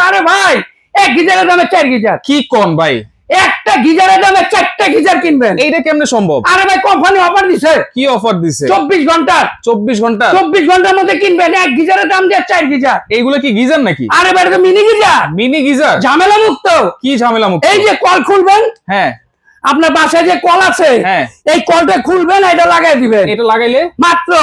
আরে ভাই এক গিজারের দামে 4 গিজার। কি কোন ভাই? একটা গিজারের দামে 4টা গিজার কিনবেন, এইটা কেমনে সম্ভব? আরে ভাই কোম্পানি অফার দিছে। কি অফার দিছে? 24 ঘন্টা 24 ঘন্টা 24 ঘন্টার মধ্যে কিনবেন এক গিজারের দাম দিয়ে 4 গিজার। এইগুলো কি গিজার নাকি? আরে ভাই এটা মিনি গিজার। মিনি গিজার, ঝামেলা মুক্ত। কি ঝামেলা মুক্ত? এই যে কল খুলবেন, হ্যাঁ আপনার বাসায় যে কল আছে এই কলটা খুলবেন, এটা লাগাই দিবেন। এটা লাগাইলে মাত্র,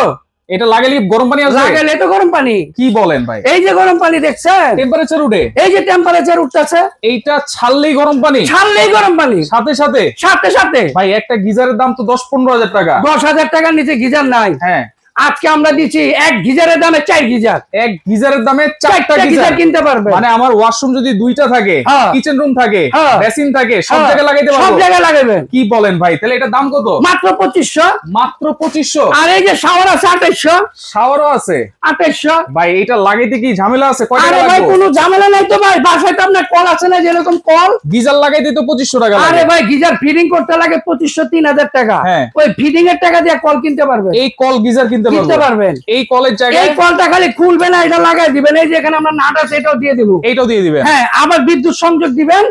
এটা লাগাইলে গরম পানি আসবে? লাগাইলে তো গরম পানি। কি বলেন ভাই? এই যে গরম পানি দেখছেন, টেম্পারেচার উঠে, এই যে টেম্পারেচার উঠতেছে, এইটা ছাড়লেই গরম পানি, ছাড়লেই গরম পানি সাথে সাথে সাথে সাথে। ভাই একটা গিজারের দাম তো 10-15 হাজার টাকা। 10,000 টাকার নিচে গিজার নাই। হ্যাঁ আজকে আমরা দিচ্ছি এক গিজারের দামে 4 গিজার। এক গিজারের দামে 4টা গিজার কিনতে পারবে। মানে আমার ওয়াশরুম যদি 2টা থাকে, কিচেন রুম থাকে, বেসিন থাকে, সব জায়গায় লাগাইতে পারবো। সব জায়গায় লাগাবেন। কি বলেন ভাই? তাহলে এটা দাম কত? মাত্র 2500। মাত্র 2500। আর এই যে শাওয়ার আছে 2800। শাওয়ারও আছে 2800। ভাই এটা লাগাইতে কি ঝামেলা আছে? কয় টাকা আরে ভাই লাগবে? কোনো ঝামেলা নাই তো ভাই, বাসায় তো আপনার কল আছে না, যেরকম কল গিজার লাগাইতে তো 2500 টাকা লাগে। আরে ভাই গিজার ফিটিং করতে লাগে 2500-3000 টাকা। ওই ফিটিং এর টাকা দিয়ে কল কিনতে পারবেন। এই কল গিজার কিনতে পারবেন। এই কলের জায়গায় এই কলটা খালি খুলবে না, এটা লাগাই দিবেন। এই যে এখানে আমরা নাট আছে এটাও দিয়ে দেব। এইটাও দিয়ে দিবেন। হ্যাঁ, আবার বিদ্যুৎ সংযোগ দিবেন।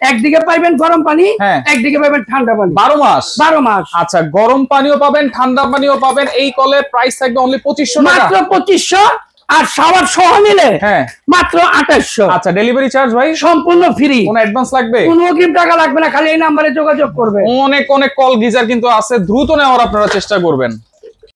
একদিকে পাইবেন গরম পানি, একদিকে পাবেন ঠান্ডা পানি। 12 মাস। 12 মাস। আচ্ছা, গরম পানিও পাবেন, ঠান্ডা পানিও পাবেন। এই কলে প্রাইস থাকবে অনলি 2500 টাকা। মাত্র 2500। আর শাওয়ার সহ নিলে মাত্র 2800। আচ্ছা, ডেলিভারি চার্জ ভাই সম্পূর্ণ ফ্রি। কোনো অ্যাডভান্স লাগবে? কোনো অগ্রিম টাকা লাগবে না, খালি এই নম্বরে যোগাযোগ করবেন। অনেক অনেক কল গিজার কিন্তু আছে, দ্রুত নেওয়ার আপনারা চেষ্টা করবেন।